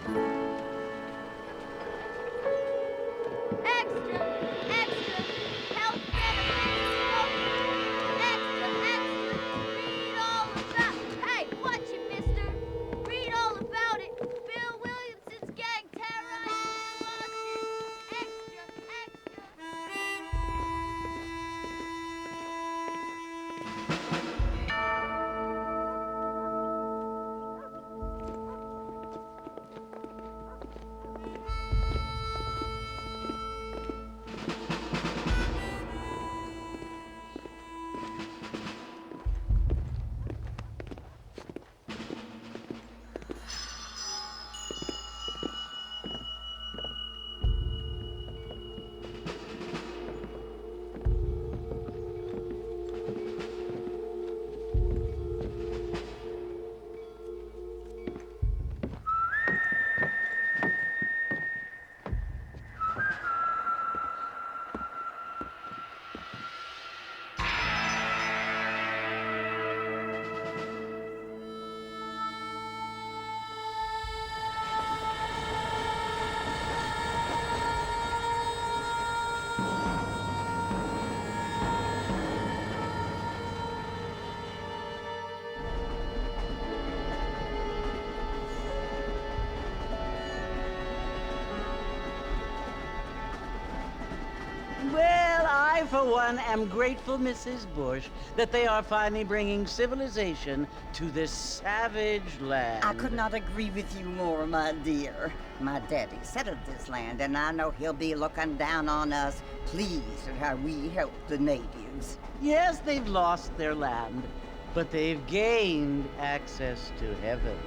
Extra, extra, health benefits, extra, extra, read all about. Hey, watch it, mister. Read all about it. Bill Williamson's gang terrorizing Boston. Extra, extra. Well, I, for one, am grateful, Mrs. Bush, that they are finally bringing civilization to this savage land. I could not agree with you more, my dear. My daddy settled this land, and I know he'll be looking down on us, pleased at how we help the natives. Yes, they've lost their land, but they've gained access to heaven.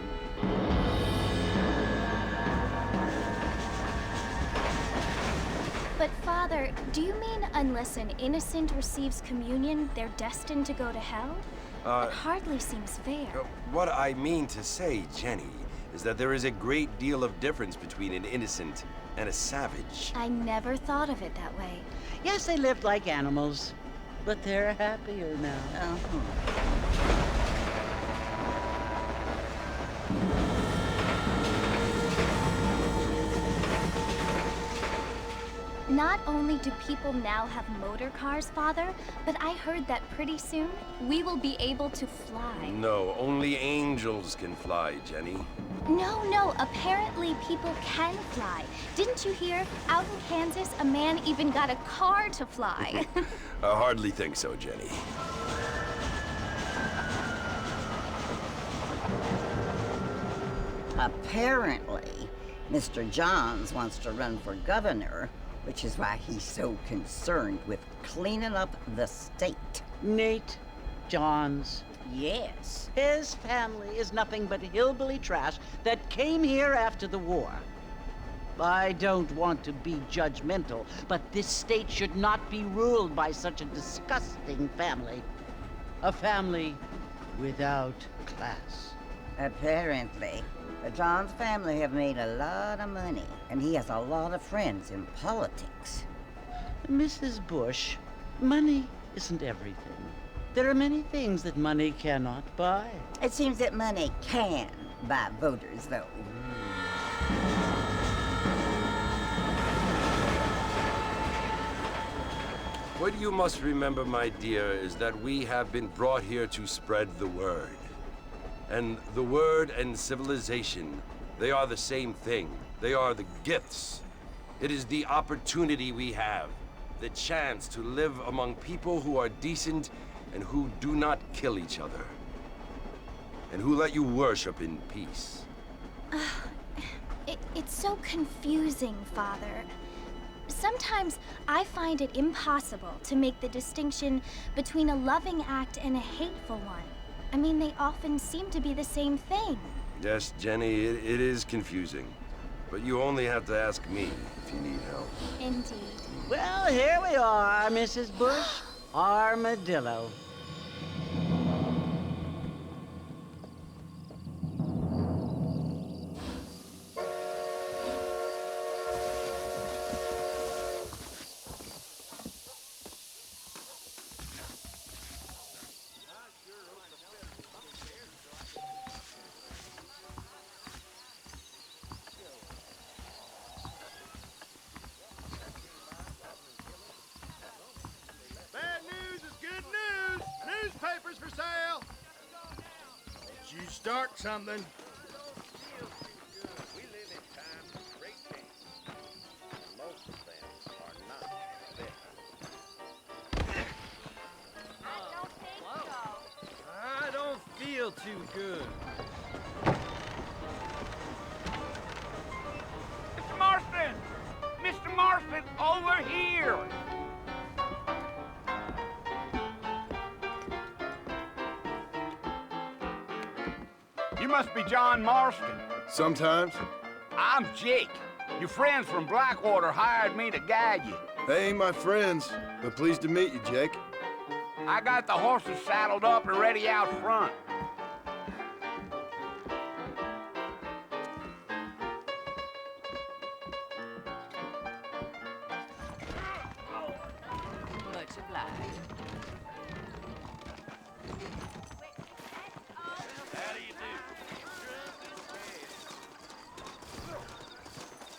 But Father, do you mean unless an innocent receives communion, they're destined to go to hell? That hardly seems fair. What I mean to say, Jenny, is that there is a great deal of difference between an innocent and a savage. I never thought of it that way. Yes, they lived like animals, but they're happier now. Not only do people now have motor cars, Father, but I heard that pretty soon we will be able to fly. No, only angels can fly, Jenny. No, apparently people can fly. Didn't you hear? Out in Kansas, a man even got a car to fly. I hardly think so, Jenny. Apparently, Mr. Johns wants to run for governor, which is why he's so concerned with cleaning up the state. Nate Johns. Yes. His family is nothing but hillbilly trash that came here after the war. I don't want to be judgmental, but this state should not be ruled by such a disgusting family. A family without class. Apparently. The Johns family have made a lot of money, and he has a lot of friends in politics. Mrs. Bush, money isn't everything. There are many things that money cannot buy. It seems that money can buy voters, though. What you must remember, my dear, is that we have been brought here to spread the word. And the word and civilization, they are the same thing. They are the gifts. It is the opportunity we have, the chance to live among people who are decent and who do not kill each other, and who let you worship in peace. It's so confusing, Father. Sometimes I find it impossible to make the distinction between a loving act and a hateful one. I mean, they often seem to be the same thing. Yes, Jenny, it is confusing. But you only have to ask me if you need help. Indeed. Well, here we are, Mrs. Bush. Armadillo. You start something. We live in times of great change. Most of them are not better. I don't feel too good. Mr. Marston! Mr. Marston, over here! You must be John Marston. Sometimes. I'm Jake. Your friends from Blackwater hired me to guide you. They ain't my friends, but pleased to meet you, Jake. I got the horses saddled up and ready out front. Much obliged.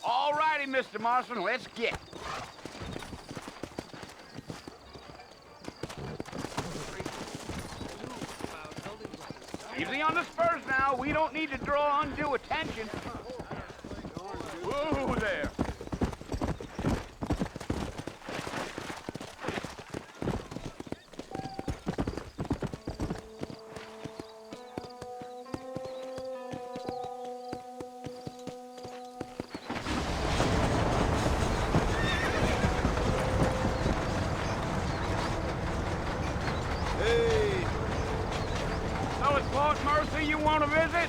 All righty, Mr. Marston, let's get. Easy on the spurs now. We don't need to draw undue attention. Whoa there. Hey, So it's Fort Mercy you want to visit?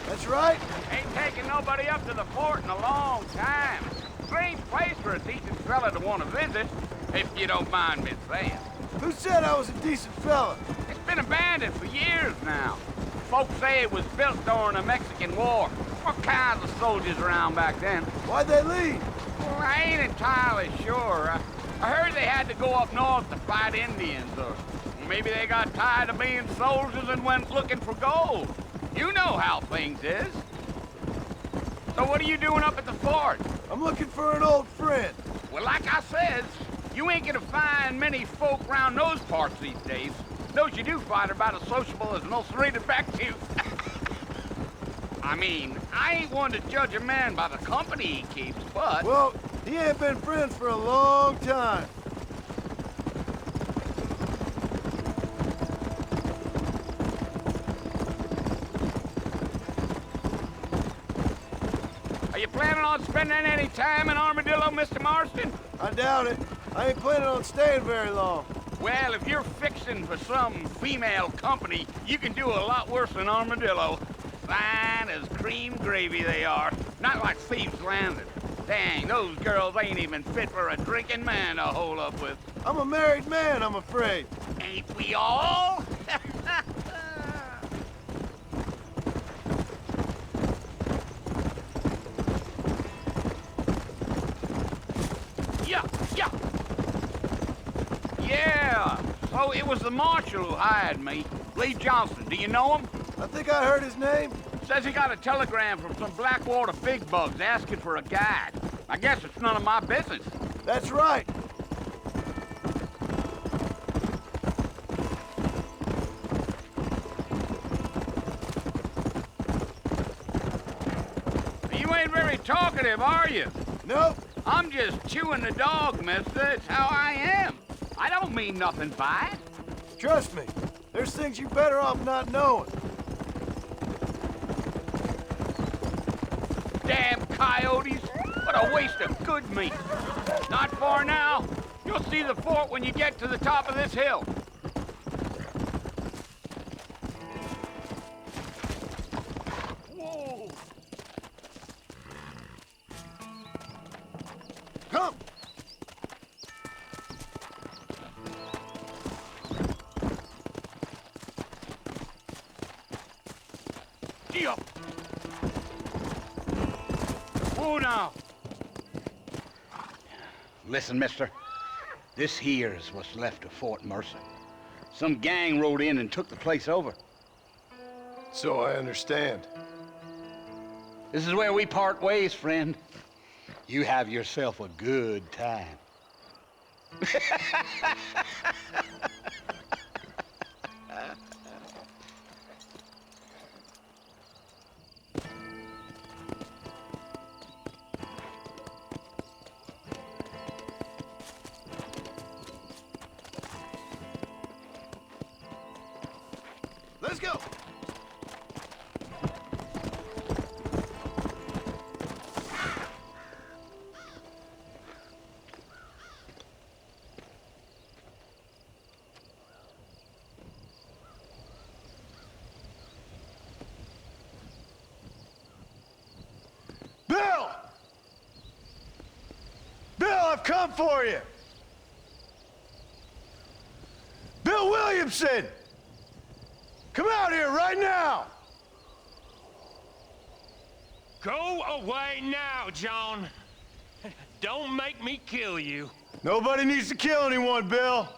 that's right. Ain't taken nobody up to the fort in a long time. Strange place for a decent fella to want to visit, if you don't mind me saying. Who said I was a decent fella? It's been abandoned for years now. Folks say it was built during the Mexican War. What kinds of soldiers around back then? Why'd they leave? Well, I ain't entirely sure. I heard they had to go up north to fight Indians, or maybe they got tired of being soldiers and went looking for gold. You know how things is. So what are you doing up at the fort? I'm looking for an old friend. Well, like I said, you ain't gonna find many folk around those parts these days. Those you do find are about as sociable as an ulcerated back tooth. I mean, I ain't one to judge a man by the company he keeps, but... Well, he ain't been friends for a long time. Are you planning on spending any time in Armadillo, Mr. Marston? I doubt it. I ain't planning on staying very long. Well, if you're fixing for some female company, you can do a lot worse than Armadillo. Fine as cream gravy they are. Not like Thieves Landing. Dang, those girls ain't even fit for a drinking man to hole up with. I'm a married man, I'm afraid. Ain't we all? Yeah, yeah. Yeah, so it was the marshal who hired me. Lee Johnson, do you know him? I think I heard his name. Says he got a telegram from some Blackwater big bugs asking for a guide. I guess it's none of my business. That's right. You ain't very talkative, are you? Nope. I'm just chewing the dog, mister. It's how I am. I don't mean nothing by it. Trust me. There's things you're better off not knowing. Damn coyotes. What a waste of good meat. Not far now. You'll see the fort when you get to the top of this hill. Whoa. Come! Gee up. Whoa now. Listen, mister. This here is what's left of Fort Mercer. Some gang rode in and took the place over. So I understand. This is where we part ways, friend. You have yourself a good time. go! Bill! Bill, I've come for you! Bill Williamson! Come out here right now! Go away now, John. Don't make me kill you. Nobody needs to kill anyone, Bill.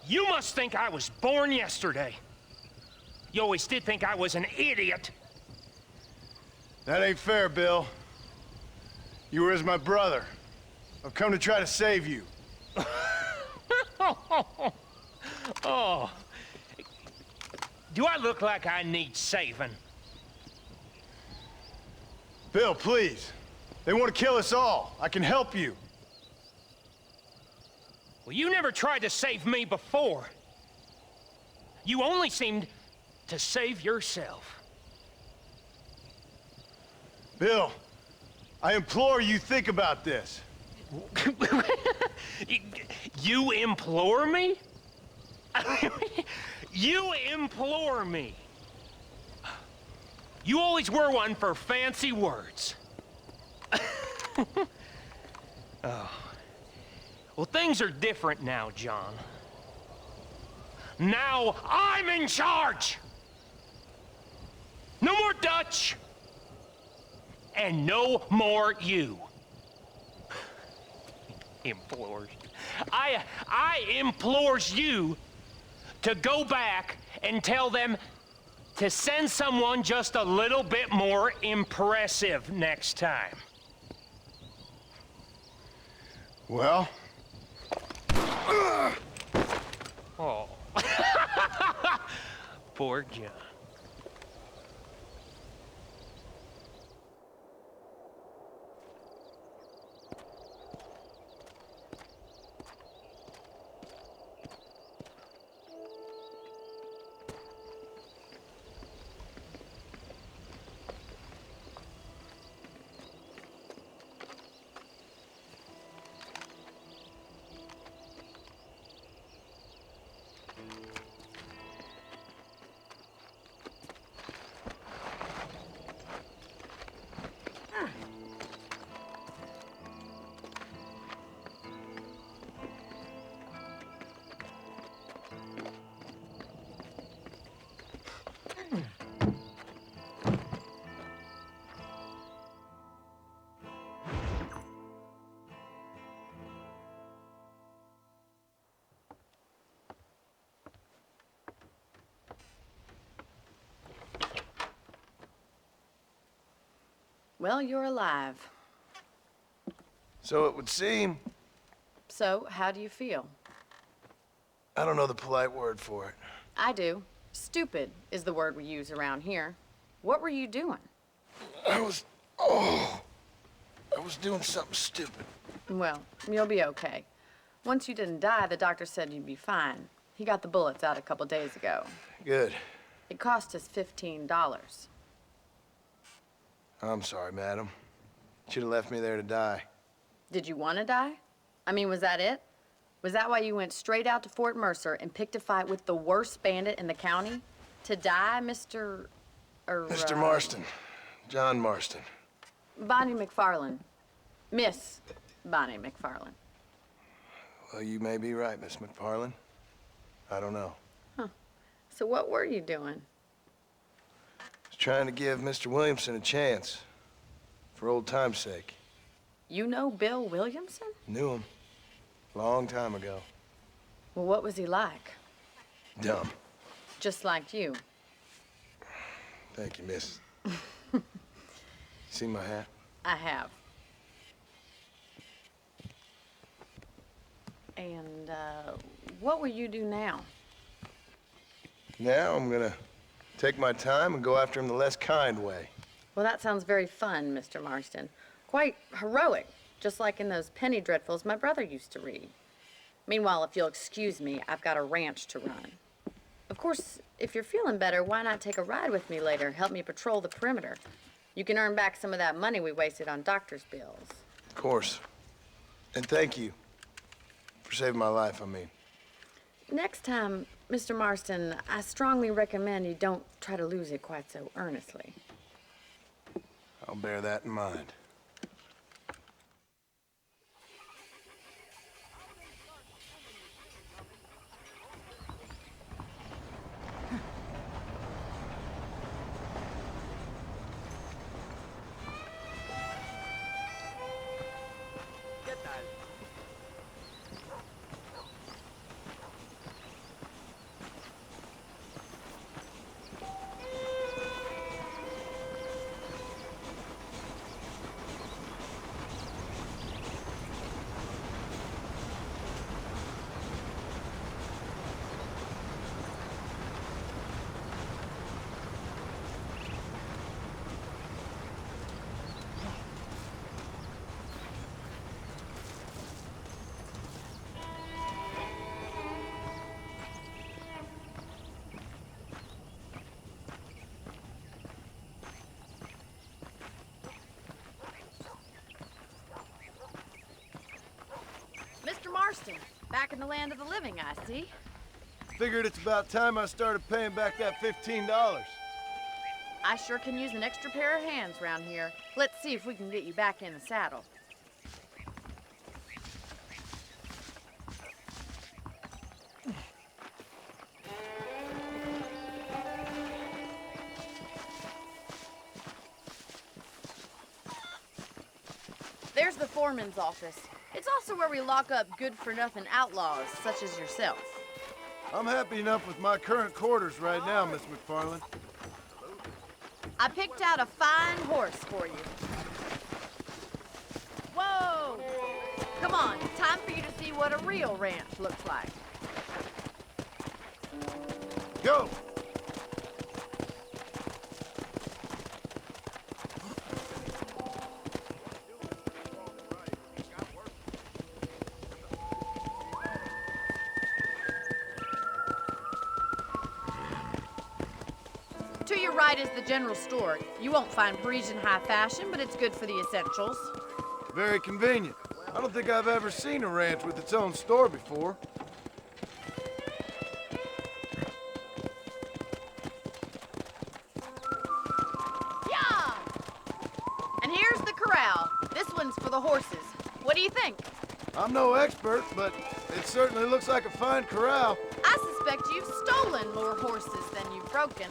You must think I was born yesterday. You always did think I was an idiot. That ain't fair, Bill. You were as my brother. I've come to try to save you. Oh. Do I look like I need saving? Bill, please. They want to kill us all. I can help you. Well, you never tried to save me before. You only seemed to save yourself. Bill, I implore you think about this. You implore me? You implore me. You always were one for fancy words. Oh. Well, things are different now, John. Now I'm in charge! No more Dutch! And no more you. Implores. I implores you to go back and tell them to send someone just a little bit more impressive next time. Well? Oh. Poor John. Well, you're alive. So it would seem. So, how do you feel? I don't know the polite word for it. I do. Stupid is the word we use around here. What were you doing? I was doing something stupid. Well, you'll be okay. Once you didn't die, the doctor said you'd be fine. He got the bullets out a couple days ago. Good. It cost us $15. I'm sorry, madam. Should have left me there to die. Did you want to die? I mean, was that it? Was that why you went straight out to Fort Mercer and picked a fight with the worst bandit in the county? To die, Mr. Mr. Marston. John Marston. Bonnie McFarland. Miss Bonnie McFarland. Well, you may be right, Miss McFarland. I don't know. Huh. So what were you doing? I was trying to give Mr. Williamson a chance. For old time's sake. You know Bill Williamson? Knew him. Long time ago. Well, what was he like? Dumb. Just like you. Thank you, miss. See my hat? I have. And, what will you do now? Now I'm gonna take my time and go after him the less kind way. Well, that sounds very fun, Mr. Marston. Quite heroic, just like in those penny dreadfuls my brother used to read. Meanwhile, if you'll excuse me, I've got a ranch to run. Of course, if you're feeling better, why not take a ride with me later? Help me patrol the perimeter. You can earn back some of that money we wasted on doctor's bills. Of course. And thank you for saving my life, I mean. Next time, Mr. Marston, I strongly recommend you don't try to lose it quite so earnestly. I'll bear that in mind. Mr. Marston, back in the land of the living, I see. Figured it's about time I started paying back that $15. I sure can use an extra pair of hands around here. Let's see if we can get you back in the saddle. There's the foreman's office. It's also where we lock up good-for-nothing outlaws, such as yourself. I'm happy enough with my current quarters right now, Miss McFarland. I picked out a fine horse for you. Whoa! Come on, time for you to see what a real ranch looks like. Go! To your right is the general store. You won't find Parisian high fashion, but it's good for the essentials. Very convenient. I don't think I've ever seen a ranch with its own store before. Yeah! And here's the corral. This one's for the horses. What do you think? I'm no expert, but it certainly looks like a fine corral. I suspect you've stolen more horses than you've broken.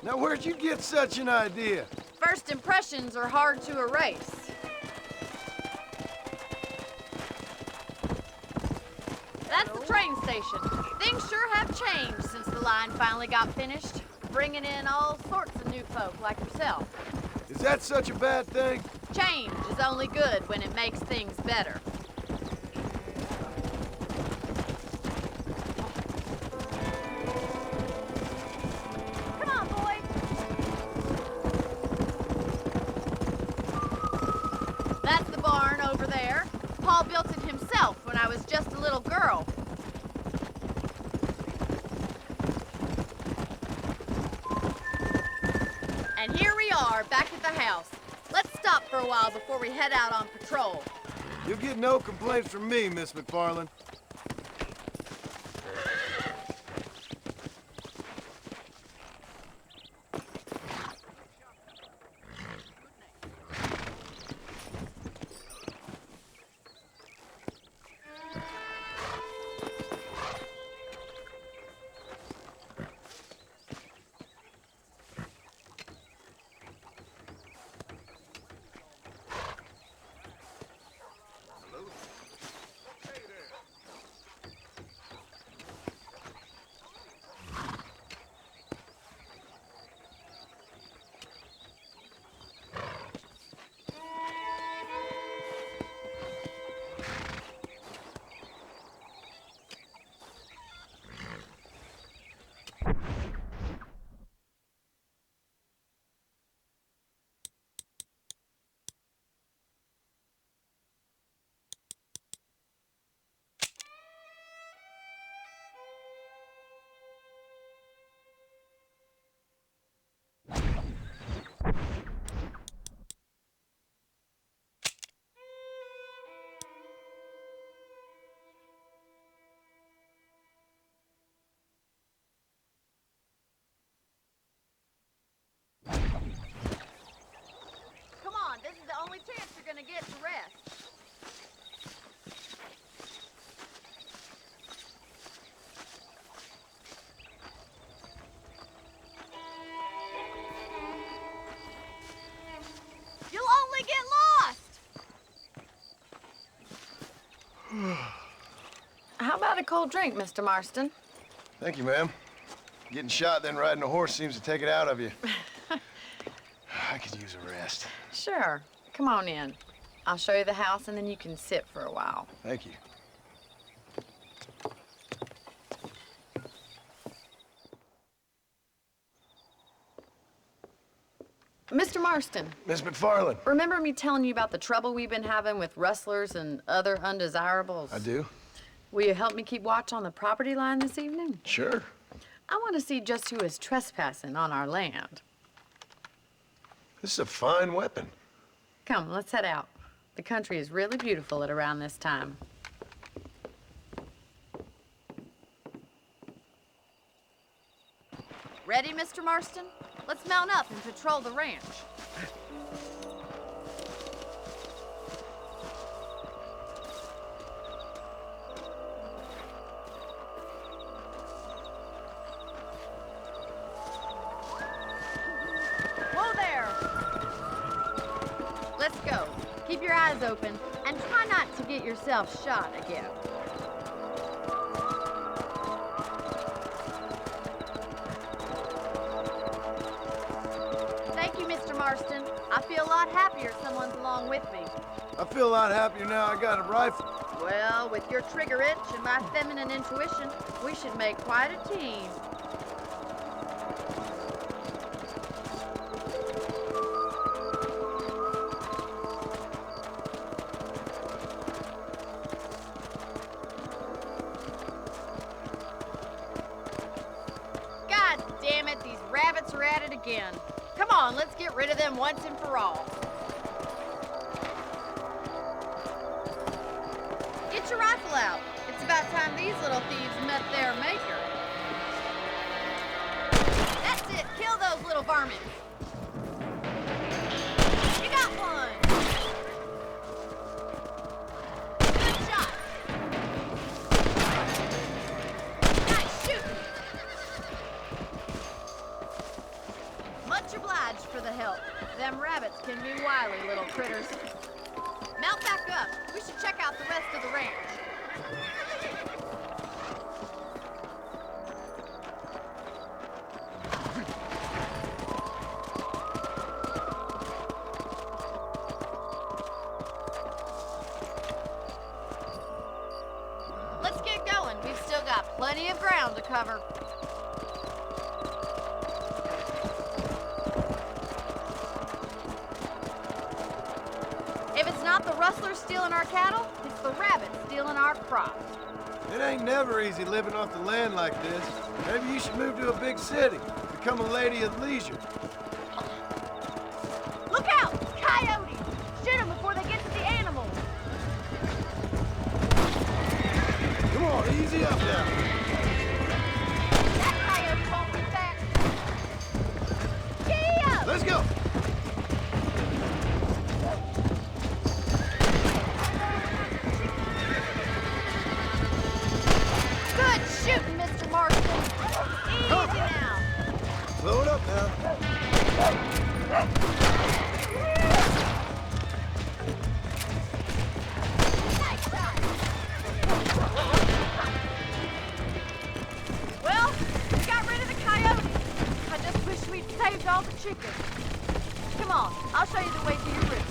Now, where'd you get such an idea? First impressions are hard to erase. That's the train station. Things sure have changed since the line finally got finished, bringing in all sorts of new folk like yourself. Is that such a bad thing? Change is only good when it makes things better. Come on, boy. That's the barn over there. Paul built it himself when I was just a little girl. And here we are, back at the house. Let's stop for a while before we head out on patrol. You'll get no complaints from me, Miss McFarland. get to rest. You'll only get lost! How about a cold drink, Mr. Marston? Thank you, ma'am. Getting shot, then riding a horse seems to take it out of you. I could use a rest. Sure. Come on in. I'll show you the house, and then you can sit for a while. Thank you. Mr. Marston, Miss McFarland. remember me telling you about the trouble we've been having with rustlers and other undesirables? I do? Will you help me keep watch on the property line this evening? Sure. I want to see just who is trespassing on our land. This is a fine weapon. Come, let's head out. The country is really beautiful at around this time. Ready, Mr. Marston? Let's mount up and patrol the ranch. Whoa there! Let's go. Keep your eyes open and try not to get yourself shot again. Thank you, Mr. Marston. I feel a lot happier someone's along with me. I feel a lot happier now I got a rifle. Well, with your trigger itch and my feminine intuition, we should make quite a team. God damn it, these rabbits are at it again. Come on, let's get rid of them once and for all. Get your rifle out. It's about time these little thieves met their maker. That's it. Kill those little varmints. You got one. Good shot. Nice shooting. Much obliged for the help. Them rabbits can be wily little critters. Mount back up. We should check out the rest of the ranch. Let's get going. We've still got plenty of ground to cover. If it's not the rustlers stealing our cattle, it's the rabbits stealing our crops. It ain't never easy living off the land like this. Maybe you should move to a big city. Become a lady of leisure. Look out! Coyotes! Shoot them before they get to the animals. Come on, easy up now. That coyote won't be back. Giddy up! Let's go. Good shooting, Mr. Marston. Easy now. Slow it up now. Nice shot. Well, we got rid of the coyotes. I just wish we'd saved all the chickens. Come on, I'll show you the way to your room.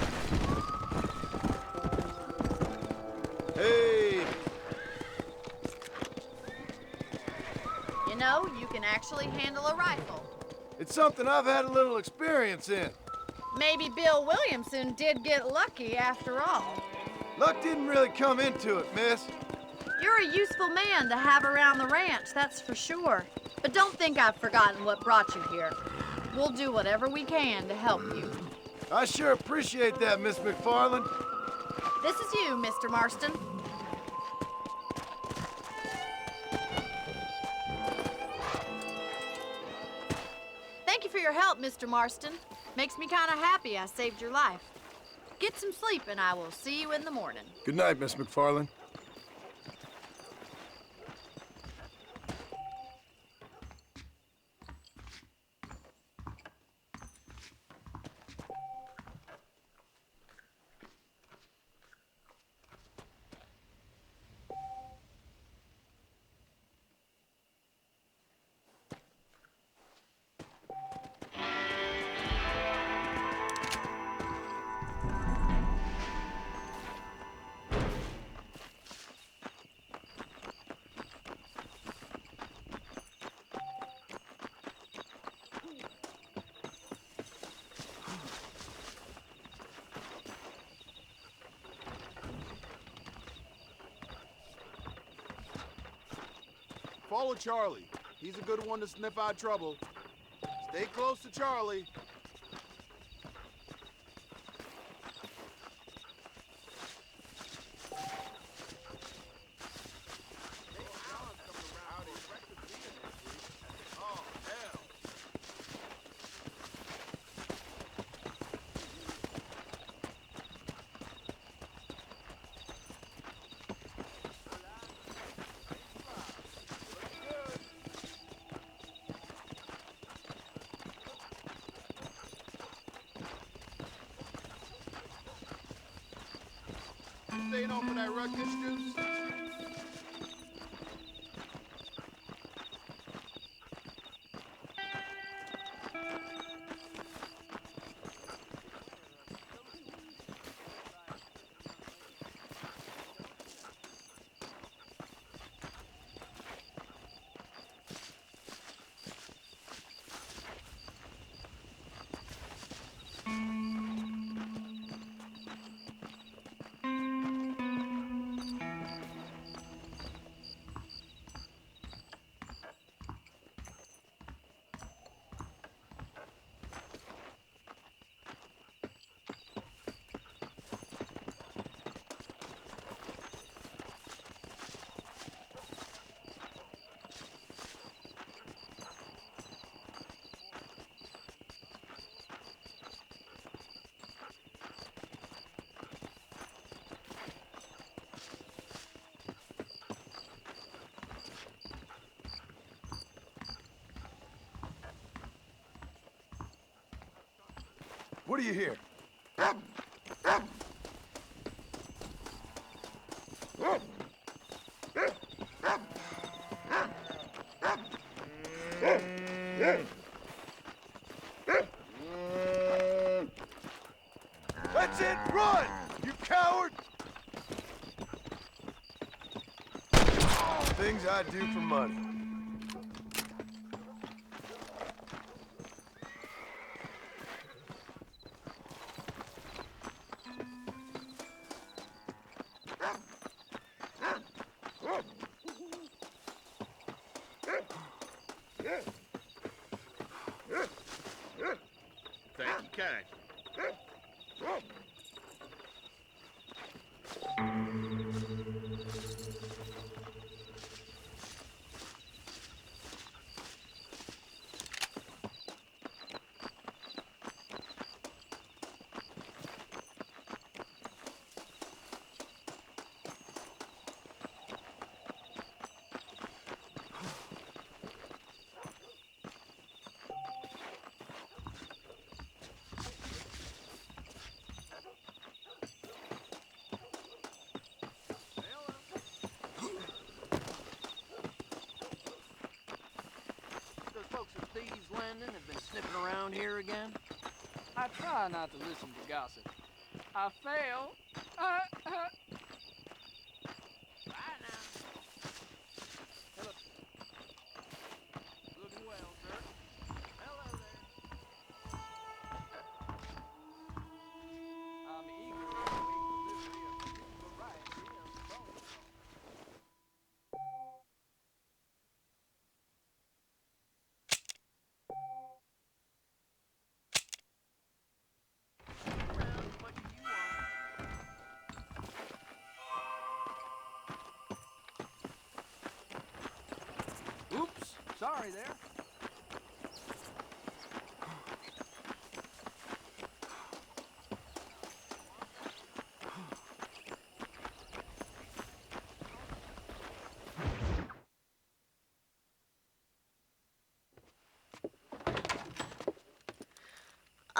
Hey. You know, you can actually handle a rifle. It's something I've had a little experience in. Maybe Bill Williamson did get lucky after all. Luck didn't really come into it, miss. You're a useful man to have around the ranch, that's for sure. But don't think I've forgotten what brought you here. We'll do whatever we can to help you. I sure appreciate that, Miss McFarland. This is you, Mr. Marston. Thank you for your help, Mr. Marston. Makes me kind of happy I saved your life. Get some sleep, and I will see you in the morning. Good night, Miss McFarland. Follow Charlie. He's a good one to sniff out trouble. Stay close to Charlie. Staying on for that ruckus juice? What do you hear? That's it! Run! You coward! Things I do for money. Thank you, kind. Thieves Landing have been sniffing around here again? I try not to listen to gossip. I fail. Bye now. Hello. Looking well, sir. Hello there. I'm eager to await delivery of a new variety of bone. Oops, sorry there.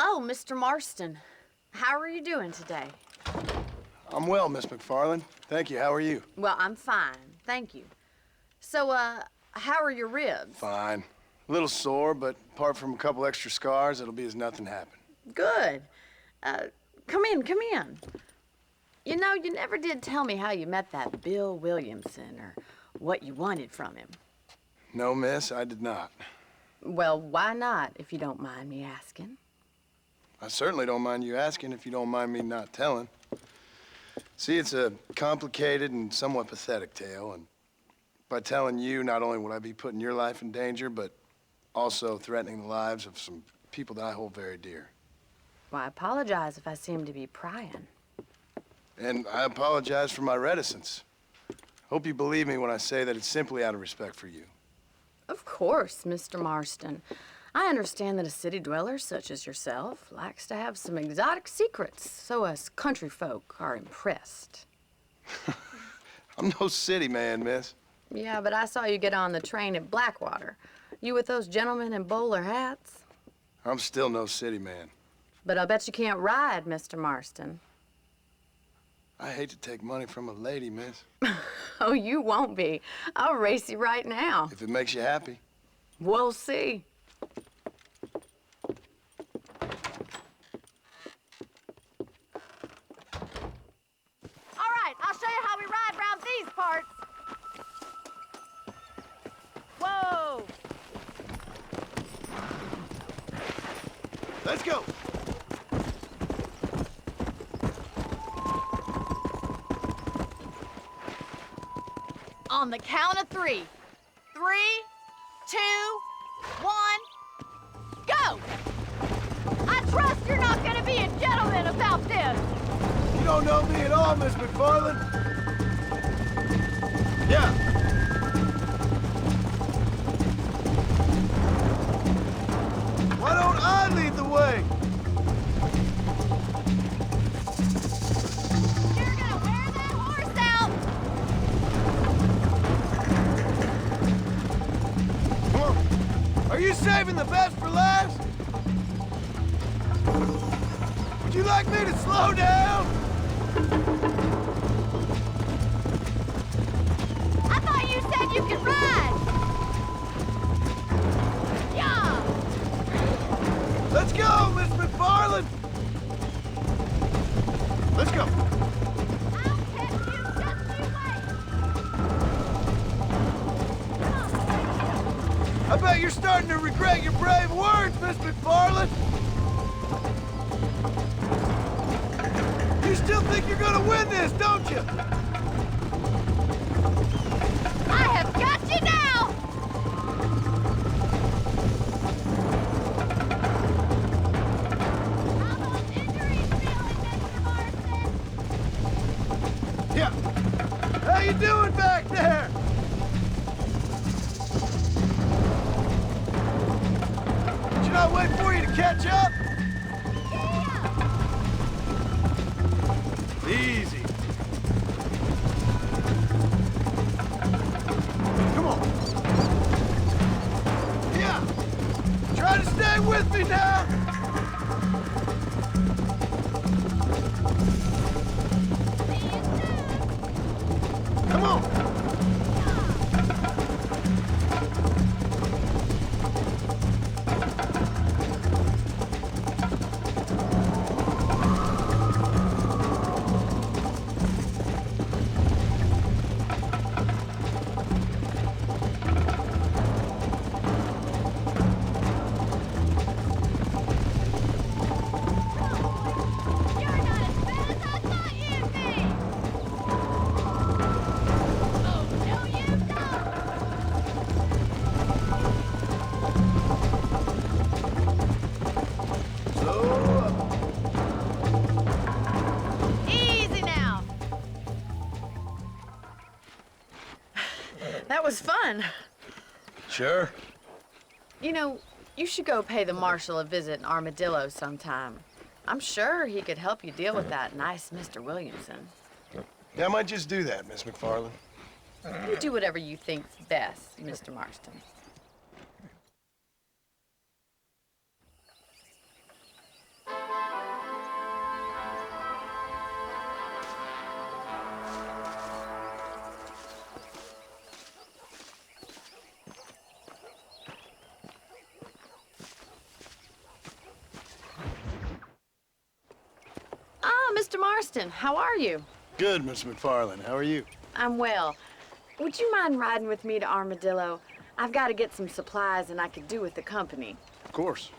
Oh, Mr. Marston. How are you doing today? I'm well, Miss McFarland. Thank you. How are you? Well, I'm fine. Thank you. So, how are your ribs? Fine. A little sore, but apart from a couple extra scars, it'll be as nothing happened. Good. Come in, come in. You know, you never did tell me how you met that Bill Williamson or what you wanted from him. No, miss, I did not. Well, why not, if you don't mind me asking? I certainly don't mind you asking if you don't mind me not telling. See, it's a complicated and somewhat pathetic tale, and by telling you, not only would I be putting your life in danger, but also threatening the lives of some people that I hold very dear. Well, I apologize if I seem to be prying. And I apologize for my reticence. Hope you believe me when I say that it's simply out of respect for you. Of course, Mr. Marston. I understand that a city dweller such as yourself likes to have some exotic secrets, so us country folk are impressed. I'm no city man, miss. Yeah, but I saw you get on the train at Blackwater. You with those gentlemen in bowler hats? I'm still no city man. But I bet you can't ride, Mr. Marston. I hate to take money from a lady, miss. Oh, you won't be. I'll race you right now. If it makes you happy. We'll see. All right, I'll show you how we ride around these parts. Whoa! Let's go. On the count of 3. 3, 2, 1, go! I trust you're not gonna be a gentleman about this. You don't know me at all, Miss McFarland. Yeah. Why don't I lead the way? You're gonna wear that horse out. Come on. Are you saving the best for last? Would you like me to slow down? I thought you said you could ride. Yeah. Let's go, Miss McFarland. Let's go. I'll catch you, just you wait. Come on. I bet you're starting to regret your brave words, Miss McFarland. You still think you're gonna win this, don't you? I have got you now. How those injuries feeling, Mr. Marston? Yeah. How you doing back there? Should I wait for you to catch up? Easy. Come on. Yeah. Try to stay with me now. Come on. You're not as bad as I thought you'd be. Oh, no, you don't. So, Easy now. That was fun. sure. You know, you should go pay the marshal a visit in Armadillo sometime. I'm sure he could help you deal with that nice Mr. Williamson. Yeah, I might just do that, Miss McFarland. You do whatever you think's best, Mr. Marston. Mr. Marston, how are you? Good, Miss McFarland. How are you? I'm well. Would you mind riding with me to Armadillo? I've got to get some supplies and I could do with the company. Of course.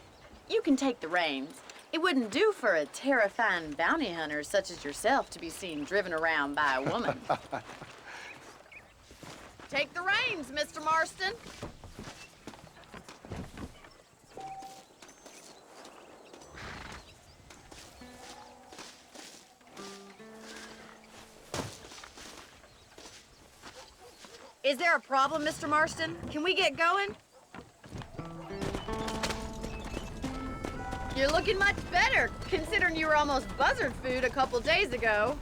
You can take the reins. It wouldn't do for a terrifying bounty hunter such as yourself to be seen driven around by a woman. Take the reins, Mr. Marston. Is there a problem, Mr. Marston? Can we get going? You're looking much better, considering you were almost buzzard food a couple days ago.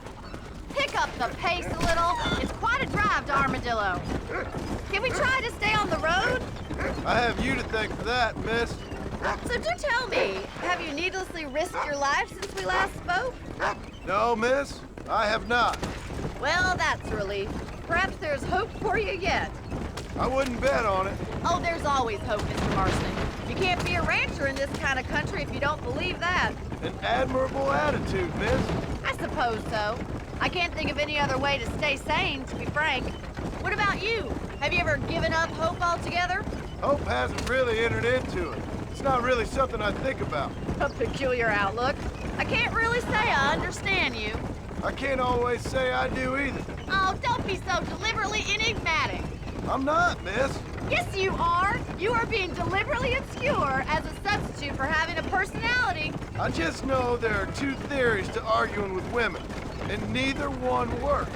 Pick up the pace a little. It's quite a drive to Armadillo. Can we try to stay on the road? I have you to thank for that, miss. So do tell me, have you needlessly risked your life since we last spoke? No, miss, I have not. Well, that's a relief. Perhaps there's hope for you yet. I wouldn't bet on it. Oh, there's always hope, Mr. Marston. You can't be a rancher in this kind of country if you don't believe that. An admirable attitude, miss. I suppose so. I can't think of any other way to stay sane, to be frank. What about you? Have you ever given up hope altogether? Hope hasn't really entered into it. It's not really something I think about. A peculiar outlook. I can't really say I understand you. I can't always say I do either. Oh, don't be so deliberately enigmatic. I'm not, miss. Yes, you are. You are being deliberately obscure as a substitute for having a personality. I just know there are two theories to arguing with women, and neither one works.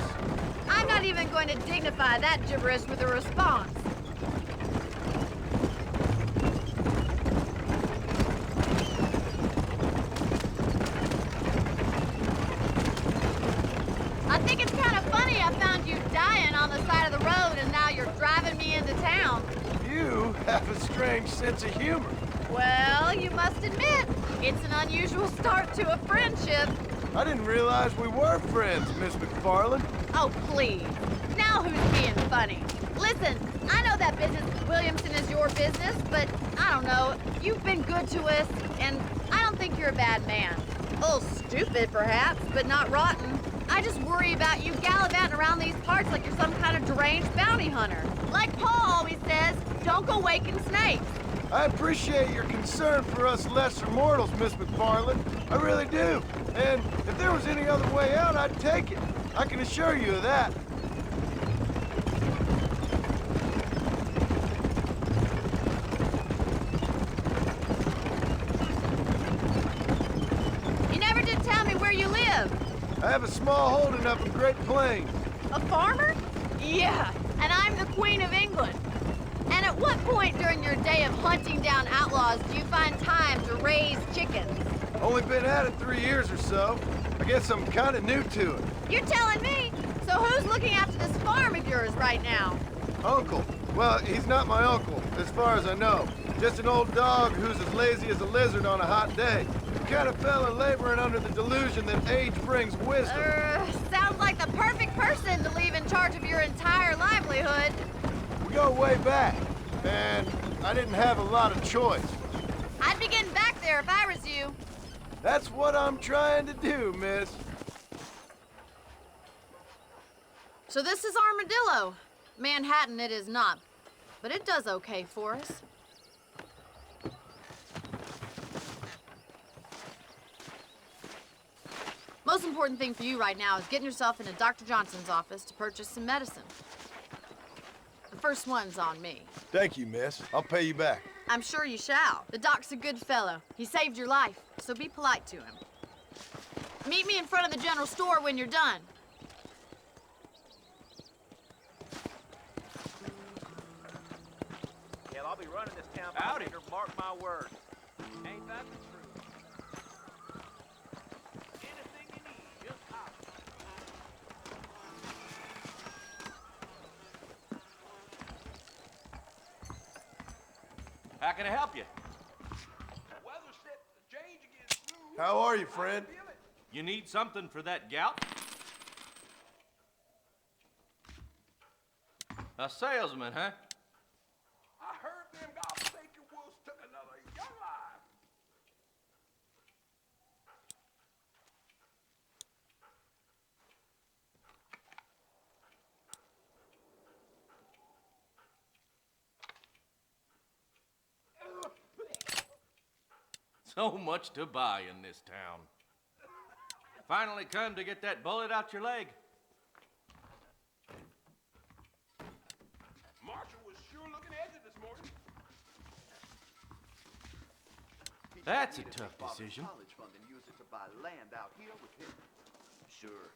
I'm not even going to dignify that gibberish with a response. I think it's kind of funny I found you dying on the side of the road and now you're driving me into town. You have a strange sense of humor. Well, you must admit, it's an unusual start to a friendship. I didn't realize we were friends, Miss McFarland. Oh, please. Now who's being funny? Listen, I know that business with Williamson is your business, but I don't know. You've been good to us, and I don't think you're a bad man. A little stupid, perhaps, but not rotten. I just worry about you gallivanting around these parts like you're some kind of deranged bounty hunter. Like Paul always says, don't go waking snakes. I appreciate your concern for us lesser mortals, Miss McFarland. I really do. And if there was any other way out, I'd take it. I can assure you of that. You never did tell me where you live. I have a small holding up in Great Plains. A farmer? Yeah, and I'm the Queen of England. And at what point during your day of hunting down outlaws do you find time to raise chickens? Only been at it 3 years or so. I guess I'm kind of new to it. You're telling me? So who's looking after this farm of yours right now? Uncle. Well, he's not my uncle, as far as I know. Just an old dog who's as lazy as a lizard on a hot day. The kind of fella laboring under the delusion that age brings wisdom. Sounds like the perfect person to leave in charge of your entire livelihood. We go way back, and I didn't have a lot of choice. I'd be getting back there if I was you. That's what I'm trying to do, miss. So this is Armadillo. Manhattan it is not, but it does okay for us. Most important thing for you right now is getting yourself into Dr. Johnson's office to purchase some medicine. The first one's on me. Thank you, miss. I'll pay you back. I'm sure you shall. The doc's a good fellow. He saved your life, so be polite to him. Meet me in front of the general store when you're done. Yeah, I'll be running this town. Howdy. Mark my words. Ain't that the truth? Anything you need, just holler. How can I help you? Weather set to change again soon. How are you, friend? You need something for that gout? A salesman, huh? I heard them God-forsaken wolves took another young life. So much to buy in this town. Finally come to get that bullet out your leg. Marshall was sure looking edgy this morning. That's a tough decision. College fund and use it to buy land out here with him. Sure.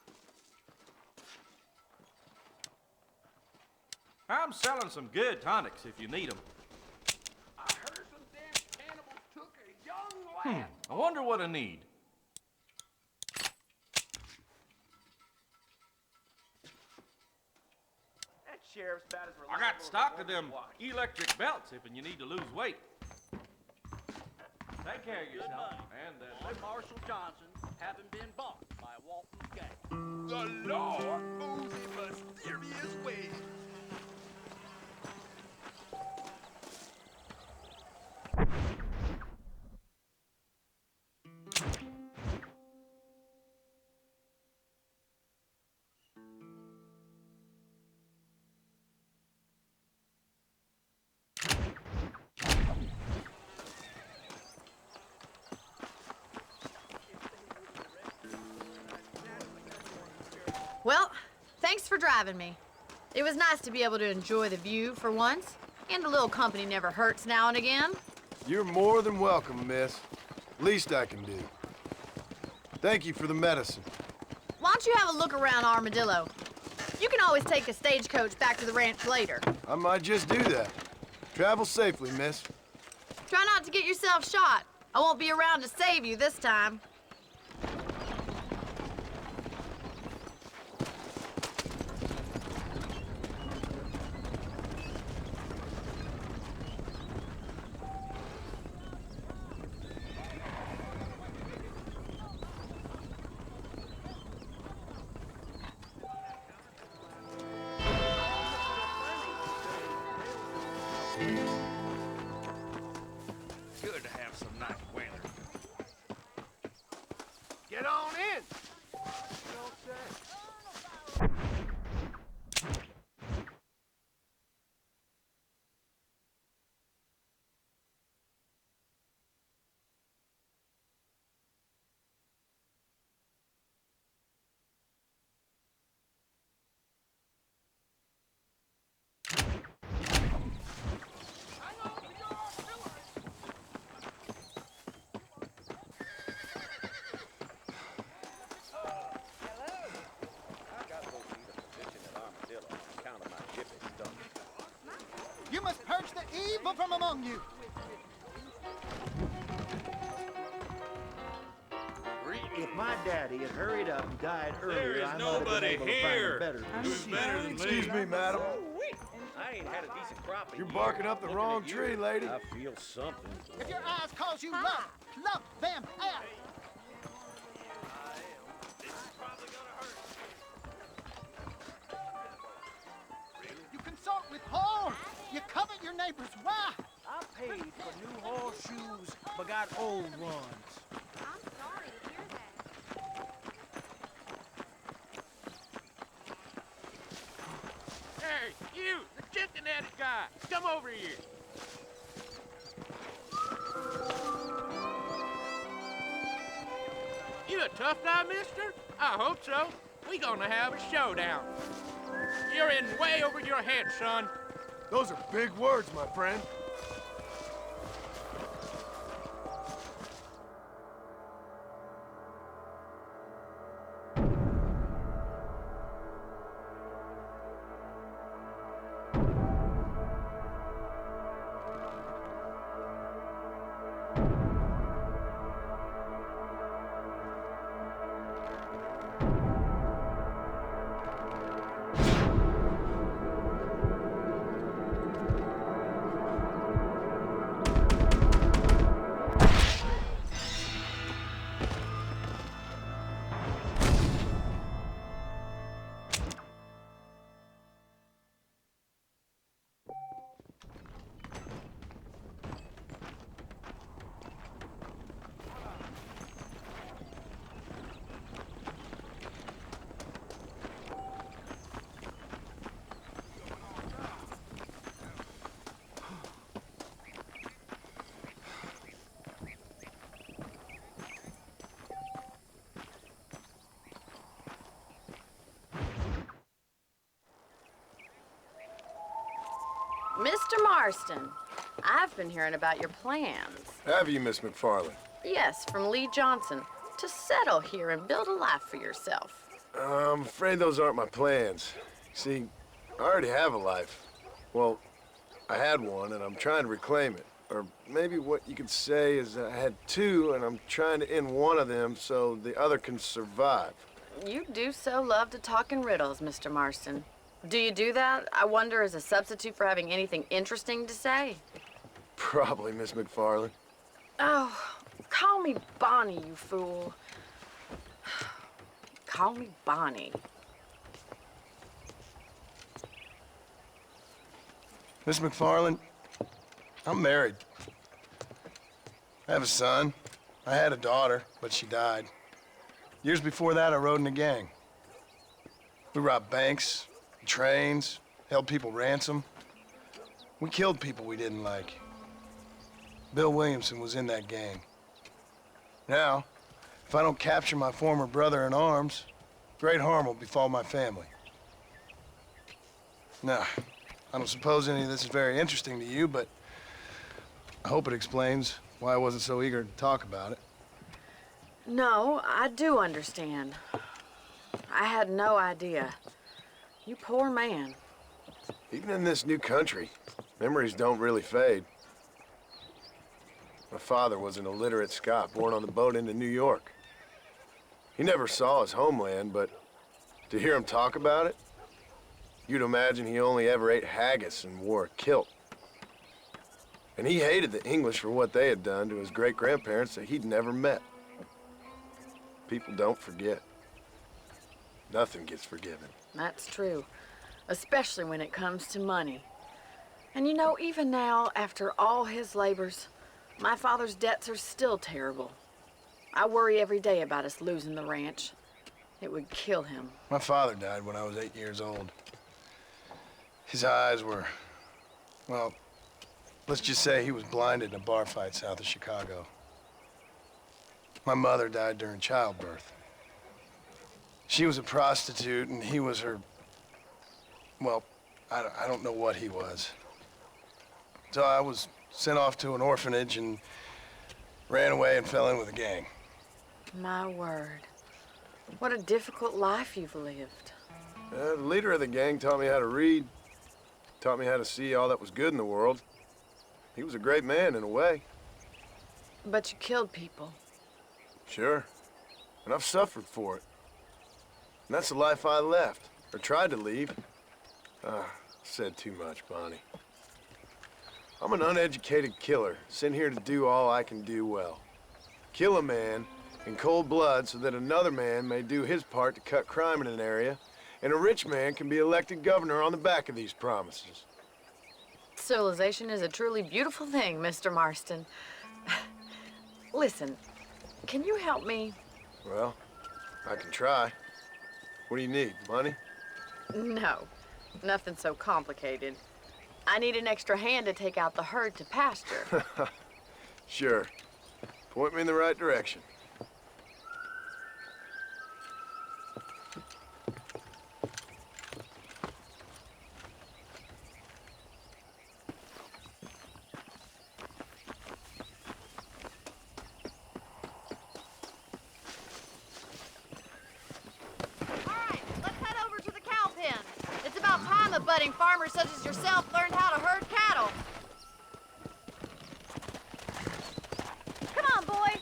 I'm selling some good tonics if you need them. I heard some damn cannibals took a young lad. I wonder what I need. That sheriff's about as I got stock of them electric belts if you need to lose weight. Take care of yourself. And Boy Marshall Johnson having been bought by Walton's gang. The Lord moves in mysterious ways. Well, thanks for driving me. It was nice to be able to enjoy the view for once, and a little company never hurts now and again. You're more than welcome, miss. Least I can do. Thank you for the medicine. Why don't you have a look around Armadillo? You can always take a stagecoach back to the ranch later. I might just do that. Travel safely, miss. Try not to get yourself shot. I won't be around to save you this time. good to have some nice weather. Get on in. You must purge the evil from among you. If my daddy had hurried up and died There earlier, is I might have been nobody able to here find a better who's better than me. Excuse me, madam. I ain't had a decent crop in You're years. barking up the Looking wrong at you, tree, lady. I feel something. If your eyes cause you love, love them out. You consort with whores. You covet your neighbor's wife. I paid for new horseshoes, but got old ones. I'm sorry to hear that. Hey, you, the chicken addict guy, come over here. You a tough guy, mister? I hope so. We gonna have a showdown. You're in way over your head, son. Those are big words, my friend. Mr. Marston, I've been hearing about your plans. Have you, Miss McFarland? Yes, from Lee Johnson, to settle here and build a life for yourself. I'm afraid those aren't my plans. See, I already have a life. Well, I had one, and I'm trying to reclaim it. Or maybe what you could say is I had two, and I'm trying to end one of them so the other can survive. You do so love to talk in riddles, Mr. Marston. Do you do that, I wonder, as a substitute for having anything interesting to say? Probably, Miss McFarland. Oh, call me Bonnie, you fool. Call me Bonnie. Miss McFarland, I'm married. I have a son. I had a daughter, but she died. Years before that, I rode in a gang. We robbed banks, trains, held people ransom. We killed people we didn't like. Bill Williamson was in that gang. Now, if I don't capture my former brother in arms, great harm will befall my family. Now, I don't suppose any of this is very interesting to you, but I hope it explains why I wasn't so eager to talk about it. No, I do understand. I had no idea. You poor man. Even in this new country, memories don't really fade. My father was an illiterate Scot born on the boat into New York. He never saw his homeland, but to hear him talk about it, you'd imagine he only ever ate haggis and wore a kilt. And he hated the English for what they had done to his great-grandparents that he'd never met. People don't forget. Nothing gets forgiven. That's true, especially when it comes to money. And you know, even now, after all his labors, my father's debts are still terrible. I worry every day about us losing the ranch. It would kill him. My father died when I was 8 years old. His eyes were, well, let's just say he was blinded in a bar fight south of Chicago. My mother died during childbirth. She was a prostitute, and he was her, well, I don't know what he was. So I was sent off to an orphanage and ran away and fell in with a gang. My word. What a difficult life you've lived. The leader of the gang taught me how to read, taught me how to see all that was good in the world. He was a great man in a way. But you killed people. Sure. And I've suffered for it. And that's the life I left, or tried to leave. Said too much, Bonnie. I'm an uneducated killer, sent here to do all I can do well. Kill a man in cold blood so that another man may do his part to cut crime in an area, and a rich man can be elected governor on the back of these promises. Civilization is a truly beautiful thing, Mr. Marston. Listen, can you help me? Well, I can try. What do you need, money? No, nothing so complicated. I need an extra hand to take out the herd to pasture. Sure. Point me in the right direction. budding farmers such as yourself learned how to herd cattle. Come on, boy.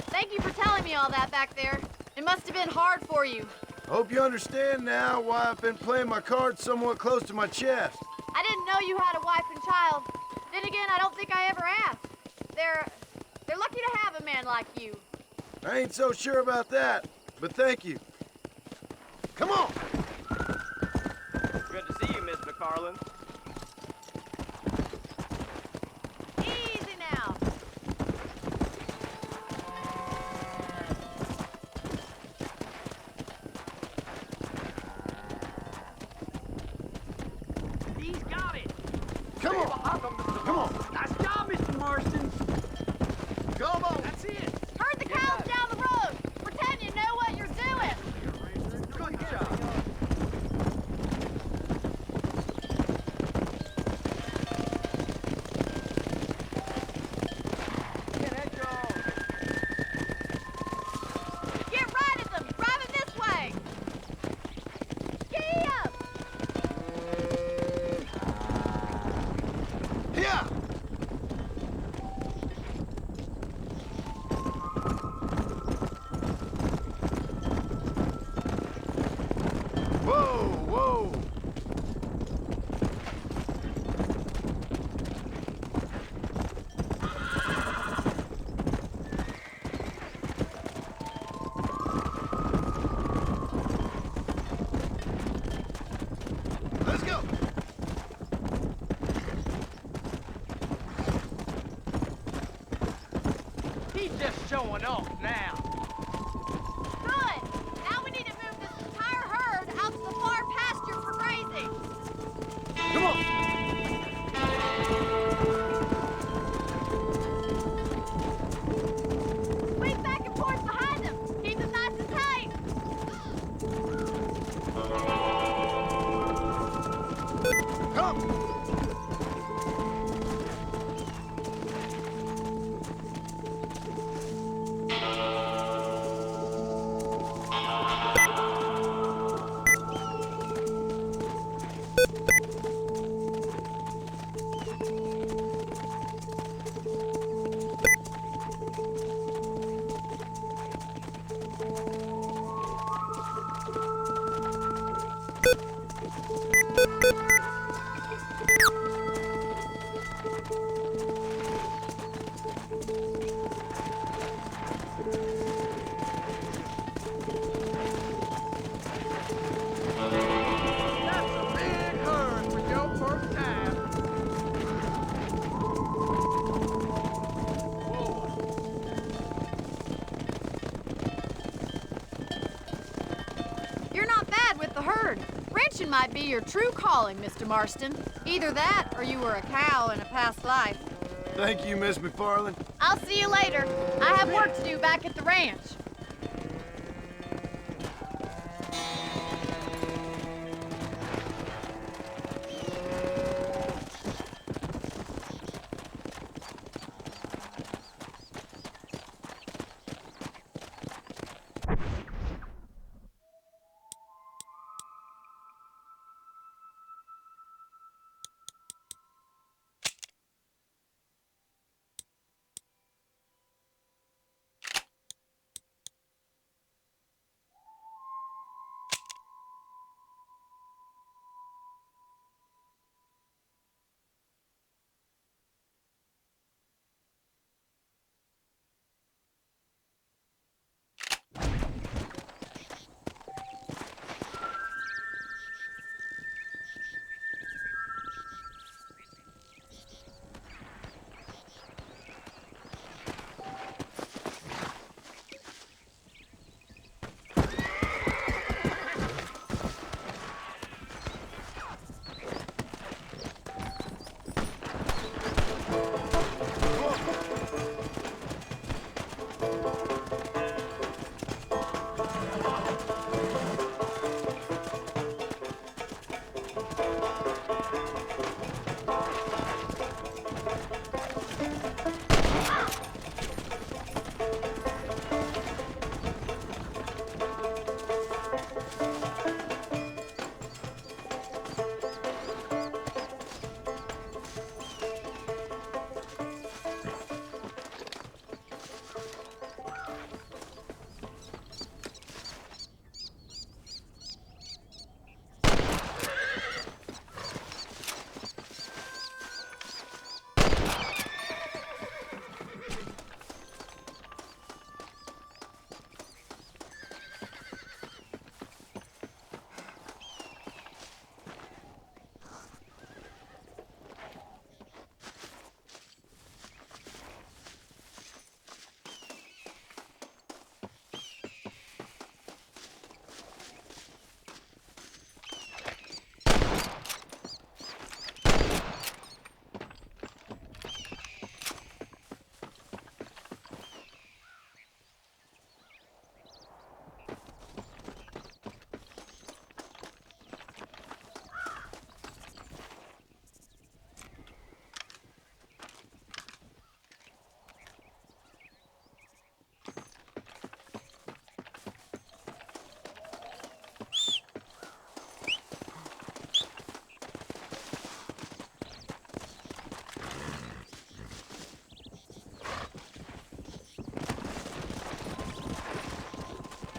Thank you for telling me all that back there. It must have been hard for you. Hope you understand now why I've been playing my cards somewhat close to my chest. I didn't know you had a wife and child. Then again, I don't think I ever asked. They're lucky to have a man like you. I ain't so sure about that, but thank you. Come on! Good to see you, Miss McFarland. Easy now. He's got it. Come on! Come on! Nice job, Mr. Marston. Come on! That's it. Herd the cows down the road. Pretend you know what you're doing. Good job. He's just showing off now. Good! Now we need to move this entire herd out to the far pasture for grazing. Come on! Swing back and forth behind them. Keep them nice and tight. Come! That's a big herd for your first time. You're not bad with the herd. Ranching might be your true calling, Mr. Marston. Either that, or you were a cow in a past life. Thank you, Miss McFarland. I'll see you later. I have work to do back at the ranch.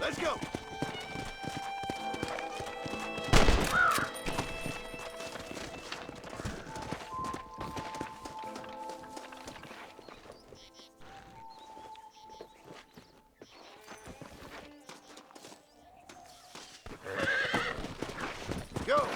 Let's go! Go!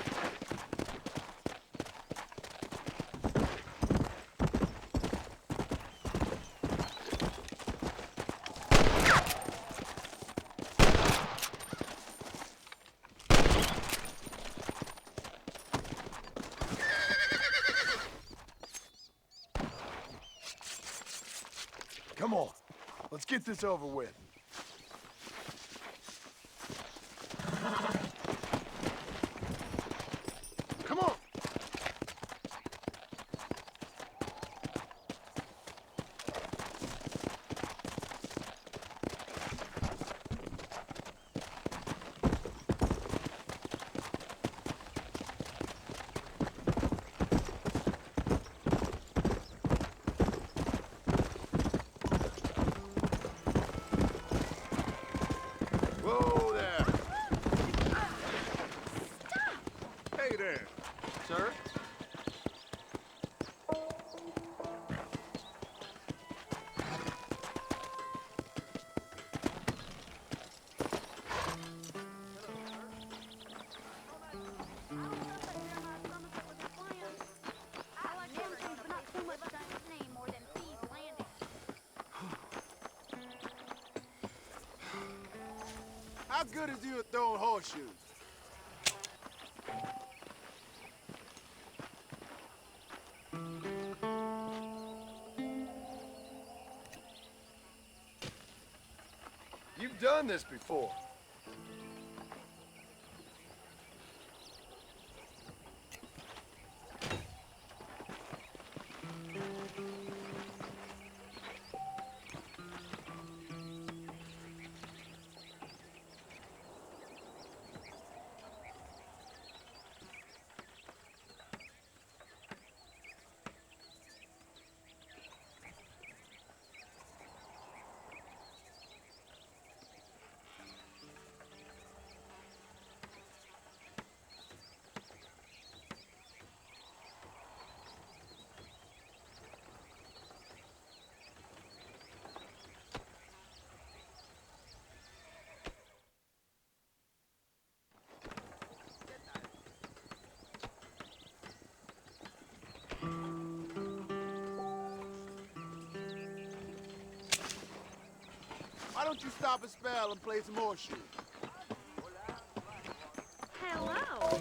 Come on. Let's get this over with. Come on! Whoa there! Hey there. Sir? How good is you at throwing horseshoes? You've done this before. Why don't you stop a spell and play some horseshoes? Hello.